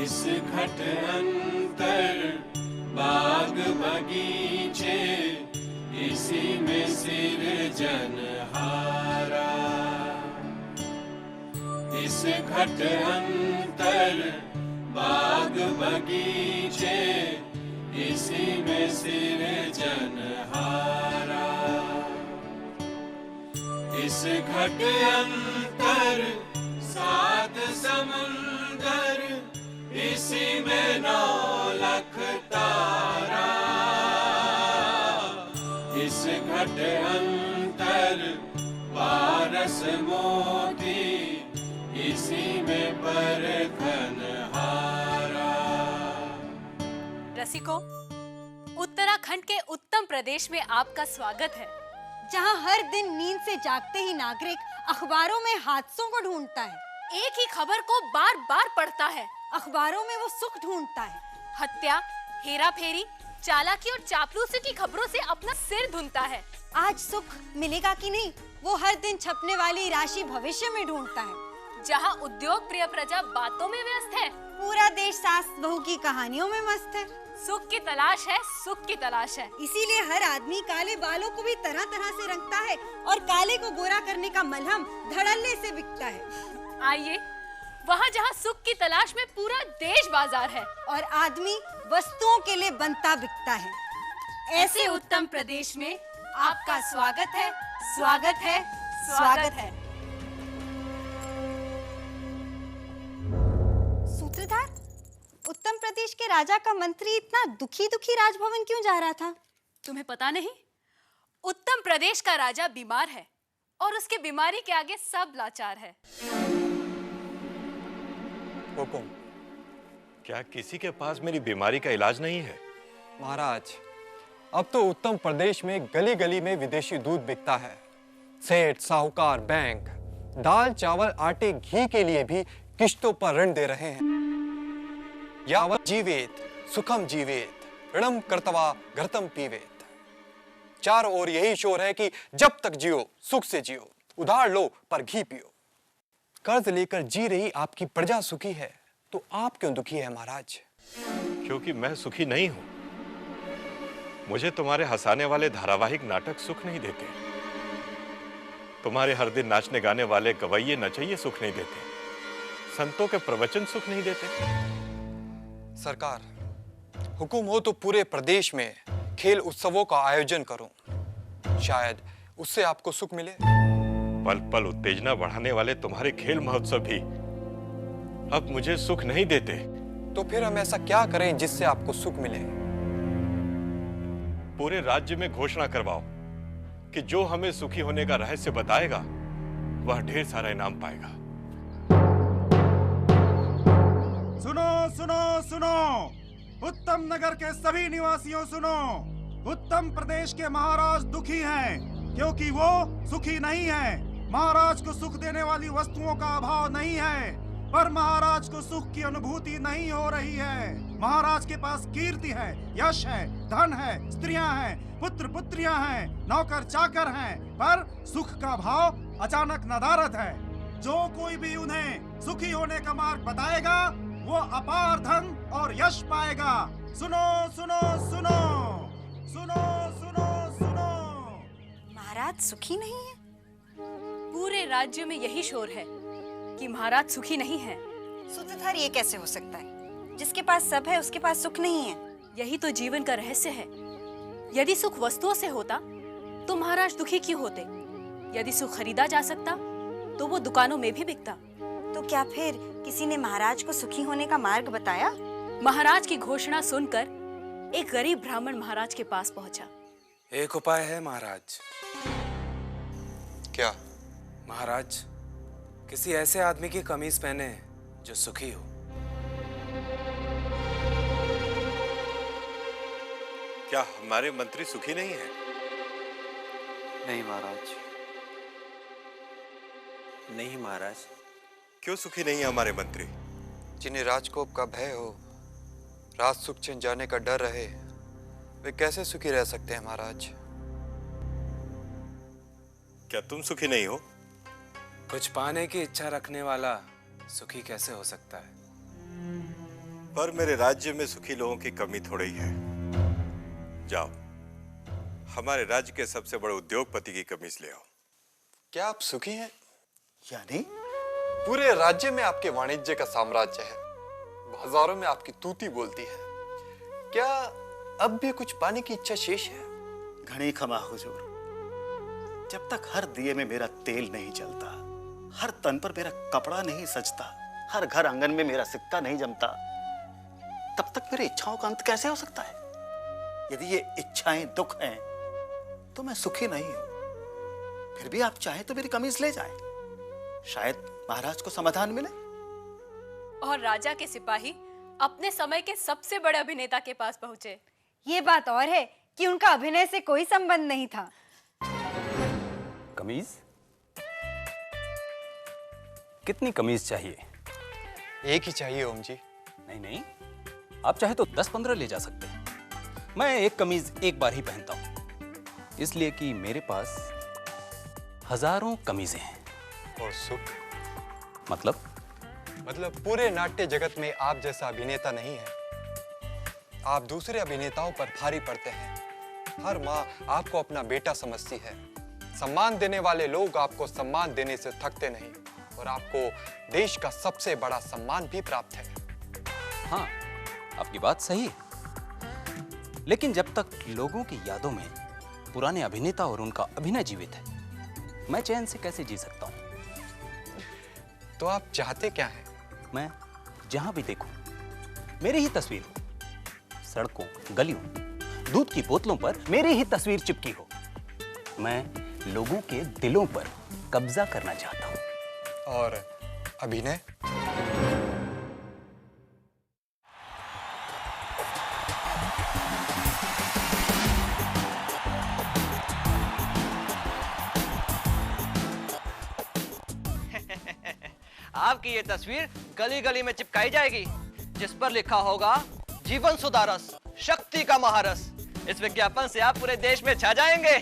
इस घट अंतर बाग बगीचे, इसी में सिरजनहारा। इस घट अंतर बाग बगीचे, इसी में सिरजनहारा। इस घट अंतर सात समुंदर, इसी में 9 लाख तारा। इस घट अंतर पारस मोती, इसी में परखनहारा। रसिकों, उत्तराखंड के उत्तम प्रदेश में आपका स्वागत है, जहां हर दिन नींद से जागते ही नागरिक अखबारों में हादसों को ढूंढता है, एक ही खबर को बार बार पढ़ता है। अखबारों में वो सुख ढूंढता है। हत्या, हेरा फेरी, चालाकी और चापलूसी की खबरों से अपना सिर धुनता है। आज सुख मिलेगा कि नहीं, वो हर दिन छपने वाली राशि भविष्य में ढूंढता है। जहां उद्योग प्रिय प्रजा बातों में व्यस्त है, पूरा देश सास बहू की कहानियों में मस्त है। सुख की तलाश है, सुख की तलाश है। इसीलिए हर आदमी काले बालों को भी तरह तरह से रंगता है और काले को गोरा करने का मलहम धड़ल्ले से बिकता है। आइए, वहाँ जहाँ सुख की तलाश में पूरा देश बाजार है और आदमी वस्तुओं के लिए बनता बिकता है, ऐसे उत्तम प्रदेश में आपका स्वागत है, स्वागत है, स्वागत है। सूत्रधार, उत्तम प्रदेश के राजा का मंत्री इतना दुखी दुखी राजभवन क्यों जा रहा था? तुम्हें पता नहीं? उत्तम प्रदेश का राजा बीमार है और उसके बीमारी के आगे सब लाचार है। हुकुम, क्या किसी के पास मेरी बीमारी का इलाज नहीं है? महाराज, अब तो उत्तम प्रदेश में गली गली में विदेशी दूध बिकता है। सेठ, साहूकार, बैंक दाल, चावल, आटे, घी के लिए भी किश्तों पर ऋण दे रहे हैं। यावत जीवेत सुखम जीवेत, ऋणम कर्तवा घृतम पीवेत। चारों ओर यही शोर है कि जब तक जियो सुख से जियो, उधार लो पर घी पियो। कर्ज लेकर जी रही आपकी प्रजा सुखी है, तो आप क्यों दुखी है महाराज? क्योंकि मैं सुखी नहीं हूं। मुझे तुम्हारे हंसाने वाले धारावाहिक नाटक सुख नहीं देते। तुम्हारे हर दिन नाचने गाने वाले गवैये नचैये सुख नहीं देते। संतों के प्रवचन सुख नहीं देते। सरकार, हुकुम हो तो पूरे प्रदेश में खेल उत्सवों का आयोजन करूं, शायद उससे आपको सुख मिले। पल पल उत्तेजना बढ़ाने वाले तुम्हारे खेल महोत्सव भी अब मुझे सुख नहीं देते। तो फिर हम ऐसा क्या करें जिससे आपको सुख मिले? पूरे राज्य में घोषणा करवाओ कि जो हमें सुखी होने का रहस्य बताएगा वह ढेर सारा इनाम पाएगा। सुनो सुनो सुनो, उत्तम नगर के सभी निवासियों सुनो। उत्तम प्रदेश के महाराज दुखी हैं क्योंकि वो सुखी नहीं हैं। महाराज को सुख देने वाली वस्तुओं का अभाव नहीं है, पर महाराज को सुख की अनुभूति नहीं हो रही है। महाराज के पास कीर्ति है, यश है, धन है, स्त्रियां हैं, पुत्र पुत्रियां हैं, नौकर चाकर हैं, पर सुख का भाव अचानक नदारद है। जो कोई भी उन्हें सुखी होने का मार्ग बताएगा वो अपार धन और यश पाएगा। सुनो सुनो सुनो, सुनो सुनो सुनो। महाराज सुखी नहीं है? पूरे राज्य में यही शोर है कि महाराज सुखी नहीं है। सूत्रधार, ये कैसे हो सकता है? जिसके पास सब है उसके पास सुख नहीं है। यही तो जीवन का रहस्य है। यदि सुख वस्तुओं से होता तो महाराज दुखी क्यों होते? यदि सुख खरीदा जा सकता तो वो दुकानों में भी बिकता। तो क्या फिर किसी ने महाराज को सुखी होने का मार्ग बताया? महाराज की घोषणा सुनकर एक गरीब ब्राह्मण महाराज के पास पहुंचा। एक उपाय है महाराज। क्या? महाराज, किसी ऐसे आदमी की कमीज पहने जो सुखी हो। क्या हमारे मंत्री सुखी नहीं है? नहीं महाराज, नहीं महाराज। क्यों सुखी नहीं है हमारे मंत्री? जिन्हें राजकोप का भय हो, राज सुख छिन जाने का डर रहे, वे कैसे सुखी रह सकते हैं महाराज? क्या तुम सुखी नहीं हो? कुछ पाने की इच्छा रखने वाला सुखी कैसे हो सकता है? पर मेरे राज्य में सुखी लोगों की कमी थोड़ी ही है। जाओ, हमारे राज्य के सबसे बड़े उद्योगपति की कमीज ले आओ। क्या आप सुखी हैं? यानी पूरे राज्य में आपके वाणिज्य का साम्राज्य है, बाजारों में आपकी तूती बोलती है। क्या अब भी कुछ पाने की इच्छा शेष है? घनी खमा हुजूर, जब तक हर दिए में मेरा तेल नहीं जलता, हर तन पर मेरा कपड़ा नहीं सजता, हर घर आंगन में मेरा सिक्का नहीं जमता, तब तक मेरी इच्छाओं का अंत कैसे हो सकता है? यदि ये इच्छाएं दुख हैं, तो मैं सुखी नहीं हूं। फिर भी आप चाहे तो मेरी कमीज ले जाएं, शायद महाराज को समाधान मिले। और राजा के सिपाही अपने समय के सबसे बड़े अभिनेता के पास पहुंचे। ये बात और है कि उनका अभिनय से कोई संबंध नहीं था। कमीज? कितनी कमीज चाहिए? एक ही चाहिए ओम जी। नहीं नहीं, आप चाहे तो 10-15 ले जा सकते हैं। मैं एक कमीज एक बार ही पहनता हूं, इसलिए कि मेरे पास हजारों कमीजें हैं। और सुख? मतलब पूरे नाट्य जगत में आप जैसा अभिनेता नहीं है। आप दूसरे अभिनेताओं पर भारी पड़ते हैं। हर माँ आपको अपना बेटा समझती है। सम्मान देने वाले लोग आपको सम्मान देने से थकते नहीं, और आपको देश का सबसे बड़ा सम्मान भी प्राप्त है। हाँ, आपकी बात सही है, लेकिन जब तक लोगों की यादों में पुराने अभिनेता और उनका अभिनय जीवित है, मैं चैन से कैसे जी सकता हूँ? तो आप चाहते क्या हैं? मैं जहां भी देखूं मेरी ही तस्वीर हो। सड़कों, गलियों, दूध की बोतलों पर मेरी ही तस्वीर चिपकी हो। मैं लोगों के दिलों पर कब्जा करना चाहता हूं। और अभिनय? आपकी ये तस्वीर गली गली में चिपकाई जाएगी, जिस पर लिखा होगा जीवन सुधारस, शक्ति का महारस। इस विज्ञापन से आप पूरे देश में छा जाएंगे।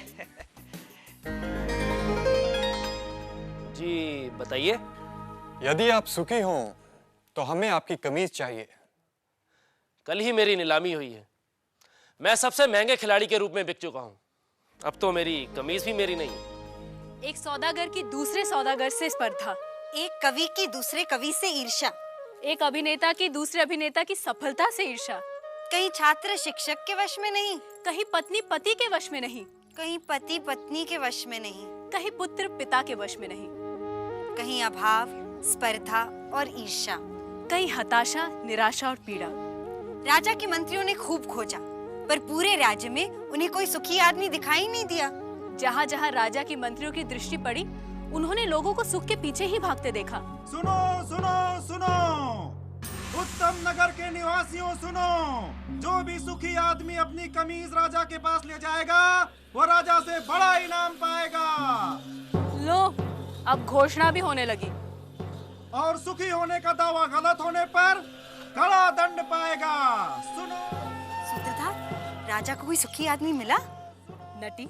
जी बताइए। यदि आप सुखी हों तो हमें आपकी कमीज चाहिए। कल ही मेरी नीलामी हुई है। मैं सबसे महंगे खिलाड़ी के रूप में बिक चुका हूं। अब तो मेरी कमीज भी मेरी नहीं। एक सौदागर की दूसरे सौदागर से स्पर्धा, एक कवि की दूसरे कवि से ईर्ष्या, एक अभिनेता की दूसरे अभिनेता की सफलता से ईर्ष्या। कहीं छात्र शिक्षक के वश में नहीं, कहीं पत्नी पति के वश में नहीं, कहीं पति पत्नी के वश में नहीं, कहीं पुत्र पिता के वश में नहीं, कहीं अभाव, स्पर्धा और ईर्ष्या, कहीं हताशा, निराशा और पीड़ा। राजा के मंत्रियों ने खूब खोजा, पर पूरे राज्य में उन्हें कोई सुखी आदमी दिखाई नहीं दिया। जहाँ जहाँ राजा की मंत्रियों की दृष्टि पड़ी, उन्होंने लोगों को सुख के पीछे ही भागते देखा। सुनो सुनो सुनो, उत्तम नगर के निवासियों सुनो, जो भी सुखी आदमी अपनी कमीज राजा के पास ले जाएगा, वो राजा से बड़ा इनाम पाएगा। लो, अब घोषणा भी होने लगी। और सुखी होने का दावा गलत होने पर कड़ा दंड पाएगा। सुनो। सूत्रधार, राजा को कोई सुखी आदमी मिला? नटी,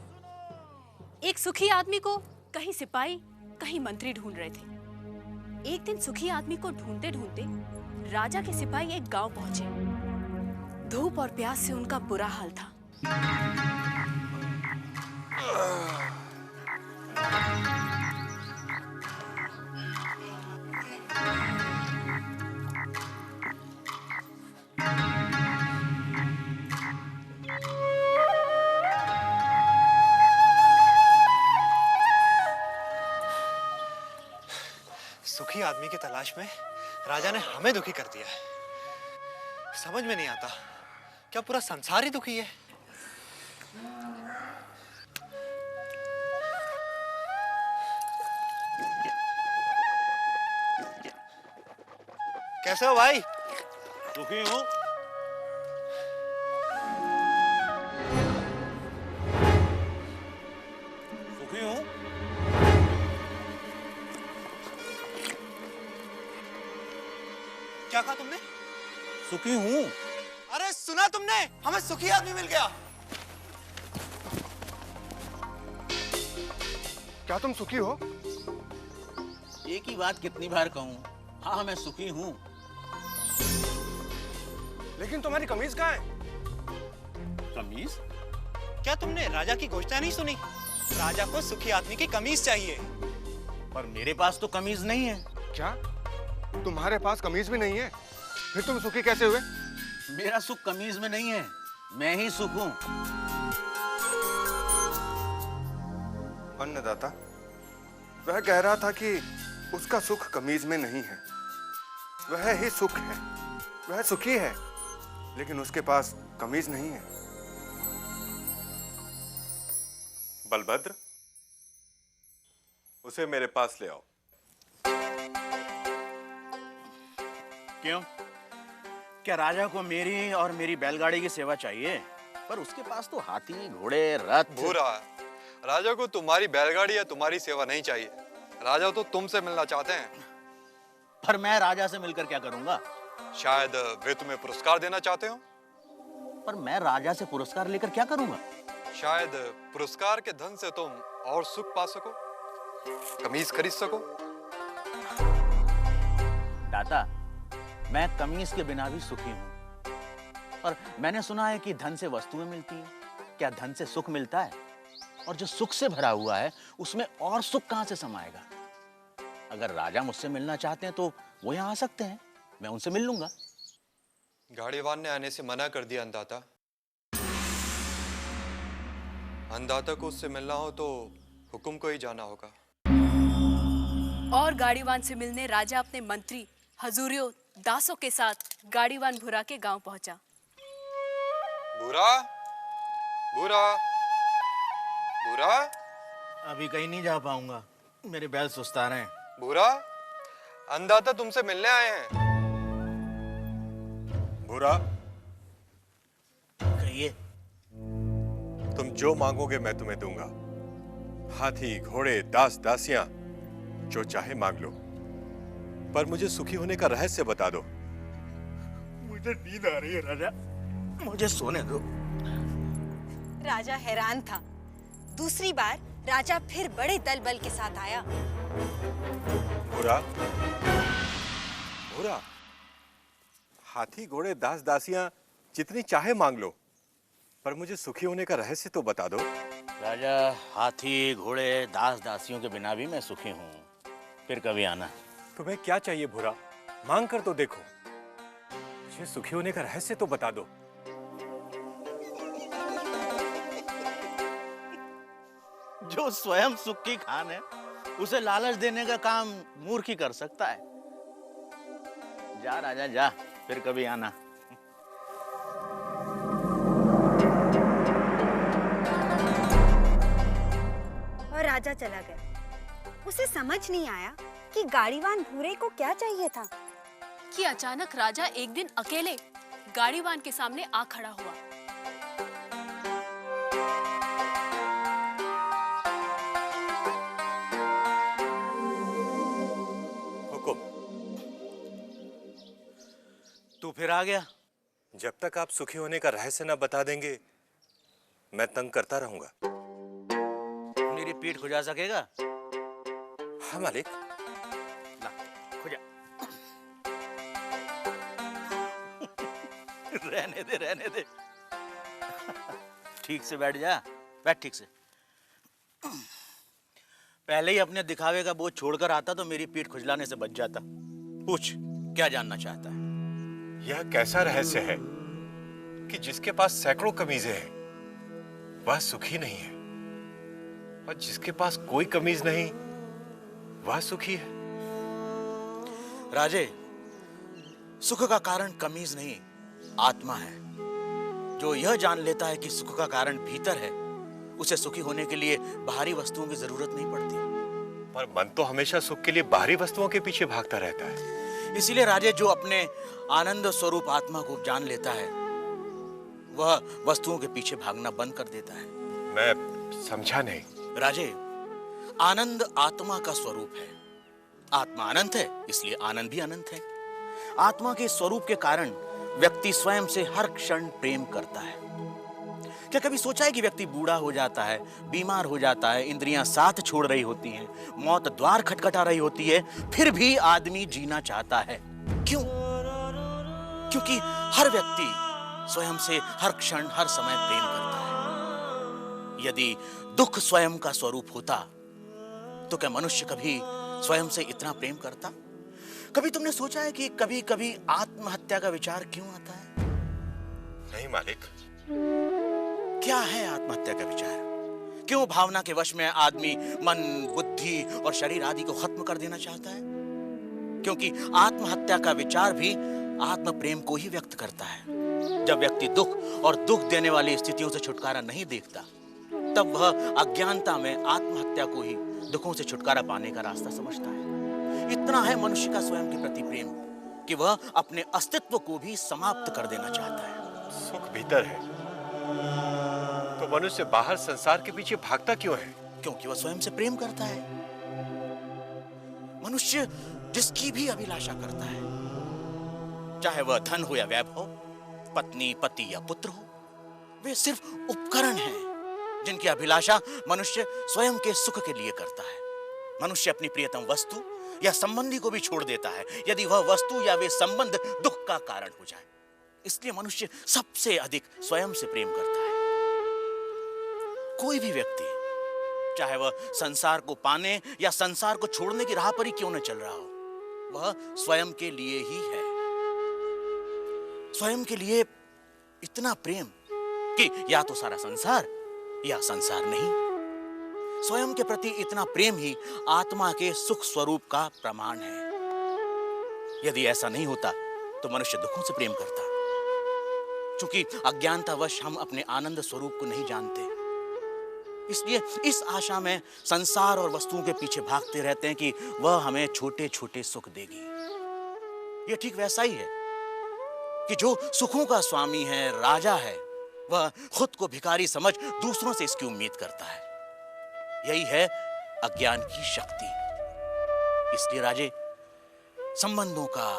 एक सुखी आदमी को कहीं सिपाही, कहीं मंत्री ढूंढ रहे थे। एक दिन सुखी आदमी को ढूंढते ढूंढते राजा के सिपाही एक गांव पहुंचे। धूप और प्यास से उनका बुरा हाल था। सुखी आदमी की तलाश में राजा ने हमें दुखी कर दिया है। समझ में नहीं आता, क्या पूरा संसार ही दुखी है? कैसे हो भाई? दुखी हूं। सुखी हूं। क्या कहा तुमने? सुखी हूं। अरे सुना तुमने? हमें सुखी आदमी मिल गया। क्या तुम सुखी हो? एक ही बात कितनी बार कहूं? हाँ मैं सुखी हूं। लेकिन तुम्हारी कमीज कहाँ है? कमीज? क्या तुमने राजा की घोषणा नहीं सुनी? राजा को सुखी आदमी की कमीज चाहिए। पर मेरे पास तो कमीज नहीं है। क्या तुम्हारे पास कमीज भी नहीं है? फिर तुम सुखी कैसे हुए? मेरा सुख कमीज में नहीं है, मैं ही सुख हूं। अन्नदाता, वह कह रहा था कि उसका सुख कमीज में नहीं है, वह ही सुख है, वह सुखी है, लेकिन उसके पास कमीज नहीं है। बलभद्र, उसे मेरे पास ले आओ। क्यों? क्या राजा को मेरी और मेरी बैलगाड़ी की सेवा चाहिए? पर उसके पास तो हाथी, घोड़े, रथ। बुरा, राजा को तुम्हारी बैलगाड़ी या तुम्हारी सेवा नहीं चाहिए। राजा तो तुमसे मिलना चाहते हैं। पर मैं राजा से मिलकर क्या करूंगा? शायद वे तुम्हें पुरस्कार देना चाहते हो। पर मैं राजा से पुरस्कार लेकर क्या करूंगा? शायद पुरस्कार के धन से तुम और सुख पा सको, कमीज खरीद सको। दाता, मैं कमीज के बिना भी सुखी हूं। और मैंने सुना है कि धन से वस्तुएं मिलती हैं। क्या धन से सुख मिलता है? और जो सुख से भरा हुआ है उसमें और सुख कहां से समाएगा? अगर राजा मुझसे मिलना चाहते हैं तो वो यहां आ सकते हैं, मैं उनसे मिल लूंगा। गाड़ीवान ने आने से मना कर दिया अन्नदाता। अन्नदाता को उससे मिलना हो तो हुकुम को ही जाना होगा। और गाड़ीवान से मिलने राजा अपने मंत्री हजूरियों दासों के साथ गाड़ीवान भूरा के गांव पहुंचा। भूरा, भूरा, भूरा, अभी कहीं नहीं जा पाऊंगा, मेरे बैल सुस्ता रहे हैं। भूरा, अन्नदाता तुमसे मिलने आए हैं। भूरा, कहिए। तुम जो मांगोगे मैं तुम्हें दूंगा। हाथी, घोड़े, दास, दासियां, जो चाहे मांग लो, पर मुझे सुखी होने का रहस्य बता दो। मुझे नींद आ रही है राजा, मुझे सोने दो। राजा हैरान था। दूसरी बार राजा फिर बड़े दल बल के साथ आया। भूरा, भूरा, हाथी, घोड़े, दास, दासियां जितनी चाहे मांग लो, पर मुझे सुखी होने का रहस्य तो बता दो। राजा, हाथी, घोड़े, दास, दासियों के बिना भी मैं सुखी हूँ। फिर कभी आना। तुम्हें क्या चाहिए भूरा? मांग कर तो देखो। मुझे सुखी होने का रहस्य तो बता दो। जो स्वयं सुख की खान है, उसे लालच देने का काम मूर्ख ही कर सकता है। जा राजा जा, फिर कभी आना। और राजा चला गया। उसे समझ नहीं आया कि गाड़ीवान भूरे को क्या चाहिए था। कि अचानक राजा एक दिन अकेले गाड़ीवान के सामने आ खड़ा हुआ। हुकुम। तू फिर आ गया? जब तक आप सुखी होने का रहस्य न बता देंगे, मैं तंग करता रहूंगा। मेरी पीठ खुजा सकेगा? हाँ मालिक। ला, खुजा। रहने दे, रहने दे। ठीक से बैठ जा, बैठ ठीक से। पहले ही अपने दिखावे का बोझ छोड़कर आता तो मेरी पीठ खुजलाने से बच जाता। पूछ, क्या जानना चाहता है? यह कैसा रहस्य है कि जिसके पास सैकड़ों कमीजें हैं वह सुखी नहीं है, और जिसके पास कोई कमीज नहीं वह सुखी है? राजे, सुख का कारण कमीज नहीं, आत्मा है। जो यह जान लेता है कि सुख का कारण भीतर है, उसे सुखी होने के लिए बाहरी वस्तुओं की जरूरत नहीं पड़ती। पर मन तो हमेशा सुख के लिए बाहरी वस्तुओं के पीछे भागता रहता है। इसीलिए राजे, जो अपने आनंद स्वरूप आत्मा को जान लेता है, वह वस्तुओं के पीछे भागना बंद कर देता है। मैं समझा नहीं। राजे, आनंद आत्मा का स्वरूप है। आत्मा अनंत है, इसलिए आनंद भी अनंत है। आत्मा के स्वरूप के कारण व्यक्ति स्वयं से हर क्षण प्रेम करता है। क्या कभी सोचा है कि व्यक्ति बूढ़ा हो जाता है, बीमार हो जाता है, इंद्रियां साथ छोड़ रही होती हैं, मौत द्वार खटखटा रही होती है, फिर भी आदमी जीना चाहता है? क्यों? क्योंकि हर व्यक्ति स्वयं से हर क्षण हर समय प्रेम करता है। यदि दुख स्वयं का स्वरूप होता तो क्या मनुष्य कभी स्वयं से इतना प्रेम करता? कभी तुमने सोचा है कि कभी कभी आत्महत्या का विचार क्यों आता है? नहीं मालिक। क्या है आत्महत्या का विचार? क्यों भावना के वश में आदमी मन, बुद्धि और शरीर आदि को खत्म कर देना चाहता है? क्योंकि आत्महत्या का विचार भी आत्म प्रेम को ही व्यक्त करता है। जब व्यक्ति दुख और दुख देने वाली स्थितियों से छुटकारा नहीं देखता, तब वह अज्ञानता में आत्महत्या को ही दुखों से छुटकारा पाने का रास्ता समझता है। इतना है मनुष्य का स्वयं के प्रति प्रेम कि वह अपने अस्तित्व को भी समाप्त कर देना चाहता है। सुख भीतर है तो मनुष्य बाहर संसार के पीछे भागता क्यों है? क्योंकि वह स्वयं से प्रेम करता है। मनुष्य जिसकी भी अभिलाषा करता है, चाहे वह धन हो या वैभव, पत्नी, पति या पुत्र हो, वे सिर्फ उपकरण हैं जिनकी अभिलाषा मनुष्य स्वयं के सुख के लिए करता है। मनुष्य अपनी प्रियतम वस्तु या संबंधी को भी छोड़ देता है यदि वह वस्तु या वे संबंध दुख का कारण हो जाए। इसलिए मनुष्य सबसे अधिक स्वयं से प्रेम करता है। कोई भी व्यक्ति, चाहे वह संसार को पाने या संसार को छोड़ने की राह पर ही क्यों न चल रहा हो, वह स्वयं के लिए ही है। स्वयं के लिए इतना प्रेम कि या तो सारा संसार या संसार नहीं। स्वयं के प्रति इतना प्रेम ही आत्मा के सुख स्वरूप का प्रमाण है। यदि ऐसा नहीं होता तो मनुष्य दुखों से प्रेम करता। क्योंकि अज्ञानतावश हम अपने आनंद स्वरूप को नहीं जानते, इसलिए इस आशा में संसार और वस्तुओं के पीछे भागते रहते हैं कि वह हमें छोटे छोटे सुख देगी। यह ठीक वैसा ही है कि जो सुखों का स्वामी है, राजा है, वह खुद को भिखारी समझ दूसरों से इसकी उम्मीद करता है। यही है अज्ञान की शक्ति। इसलिए राजे, संबंधों का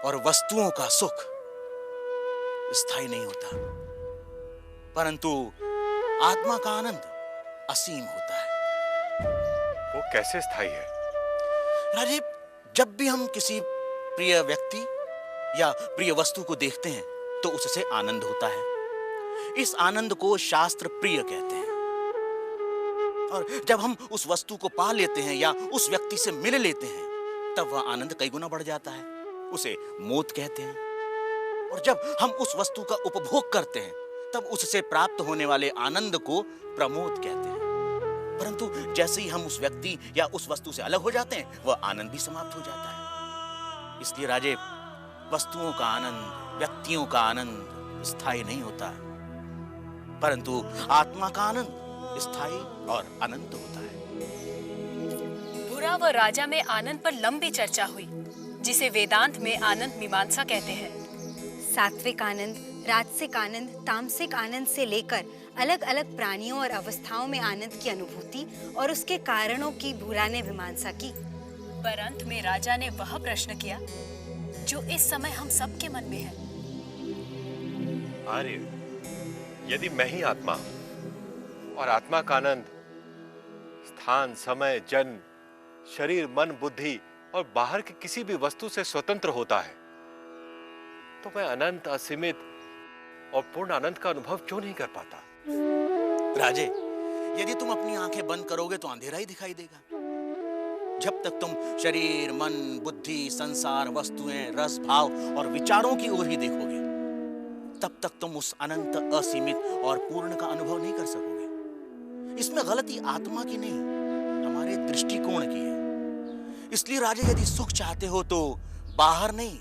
और वस्तुओं का सुख स्थायी नहीं होता, परंतु आत्मा का आनंद असीम होता है। वो कैसे स्थायी है? राजे, जब भी हम किसी प्रिय व्यक्ति या प्रिय वस्तु को देखते हैं तो उससे आनंद होता है। इस आनंद को शास्त्र प्रिय कहते हैं। और जब हम उस वस्तु को पा लेते हैं या उस व्यक्ति से मिल लेते हैं, तब वह आनंद कई गुना बढ़ जाता है। उसे मोद कहते हैं। और जब हम उस वस्तु का उपभोग करते हैं, तब उससे प्राप्त होने वाले आनंद को प्रमोद कहते हैं। परंतु जैसे ही हम उस व्यक्ति या उस वस्तु से अलग हो जाते हैं, वह आनंद भी समाप्त हो जाता है। इसलिए राजे, वस्तुओं का आनंद, व्यक्तियों का आनंद स्थायी नहीं होता, परंतु आत्मा का आनंद स्थायी और अनंत होता है। बुरा व राजा में आनंद पर लंबी चर्चा हुई, जिसे वेदांत में आनंद मीमांसा कहते हैं। सात्विक आनंद, राजसिक आनंद, तामसिक आनंद से लेकर अलग अलग प्राणियों और अवस्थाओं में आनंद की अनुभूति और उसके कारणों की बुरा ने मीमांसा की। पर अंत में राजा ने वह प्रश्न किया जो इस समय हम सबके मन में है। आर्य, यदि मैं ही आत्मा और आत्मा का आनंद स्थान, समय, जन्म, शरीर, मन, बुद्धि और बाहर की किसी भी वस्तु से स्वतंत्र होता है, तो मैं अनंत, असीमित और पूर्ण आनंद का अनुभव क्यों नहीं कर पाता? राजे, यदि तुम अपनी आंखें बंद करोगे तो अंधेरा ही दिखाई देगा। जब तक तुम शरीर, मन, बुद्धि, संसार, वस्तुएं, रस, भाव और विचारों की ओर ही देखोगे, तब तक तुम उस अनंत, असीमित और पूर्ण का अनुभव नहीं कर सकोगे। इसमें गलती आत्मा की नहीं, हमारे दृष्टिकोण की है। इसलिए राजे, यदि सुख चाहते हो तो बाहर नहीं,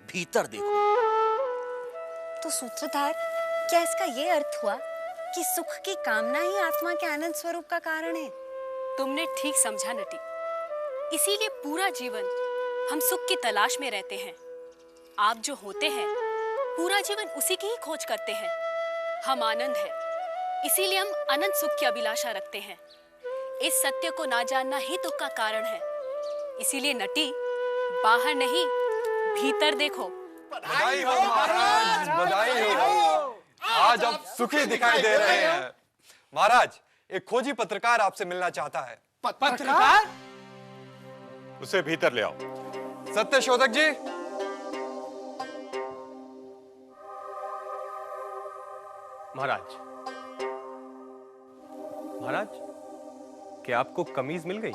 भीतर देखो। तो सूत्रधार, क्या इसका ये अर्थ हुआ कि सुख की कामना ही आत्मा के आनंद स्वरूप का कारण है? तुमने ठीक समझा नटी। इसीलिए पूरा जीवन हम सुख की तलाश में रहते हैं। आप जो होते हैं, पूरा जीवन उसी की ही खोज करते हैं। हम आनंद है, इसीलिए हम अनंत सुख की अभिलाषा रखते हैं। इस सत्य को ना जानना ही दुख का कारण है। इसीलिए नटी, बाहर नहीं, भीतर देखो। बधाई हो महाराज, बधाई हो। आज आप सुखी दिखाई दे रहे हैं। महाराज, एक खोजी पत्रकार आपसे मिलना चाहता है। पत्रकार? उसे भीतर ले आओ। सत्य शोधक जी। महाराज, महाराज, क्या आपको कमीज मिल गई?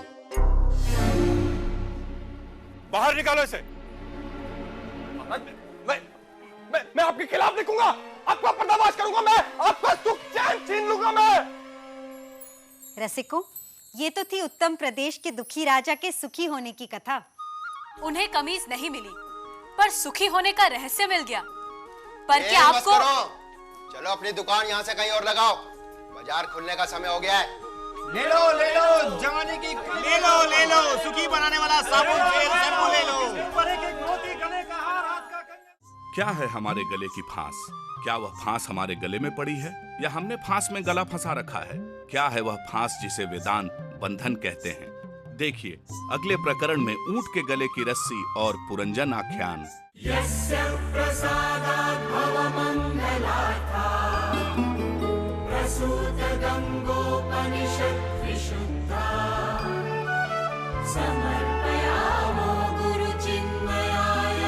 बाहर निकालो इसे। मैं आपके खिलाफ लिखूंगा, आपका पर्दाफाश करूंगा, मैं आपका सुख चैन छीन लूंगा मैं। रसिकों, ये तो थी उत्तम प्रदेश के दुखी राजा के सुखी होने की कथा। उन्हें कमीज नहीं मिली, पर सुखी होने का रहस्य मिल गया। पर क्या आपको... चलो अपनी दुकान यहाँ से कहीं और लगाओ, बाजार खुलने का समय हो गया है। ले लो जवानी की, ले लो सुखी बनाने वाला साबुन, तेल, शैम्पू ले लो। क्या है हमारे गले की फांस? क्या वह फांस हमारे गले में पड़ी है या हमने फांस में गला फंसा रखा है? क्या है वह फांस जिसे वेदांत बंधन कहते हैं? देखिए अगले प्रकरण में ऊंट के गले की रस्सी और पुरंजन आख्यान। यस्य प्रसादात् भवमङ्गलार्था प्रसूत गङ्गोपनिषत् विशुद्धा समर्पयामो गुरुचिन्मयाय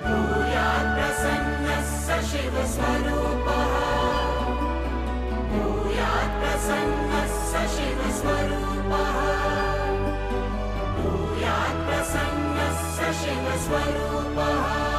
भूयात् प्रसन्नः स शिवस्वरूपः भूयात् प्रसन्नः स शिवस्वरूपः भूयात् प्रसन्नः स शिवस्वरूपः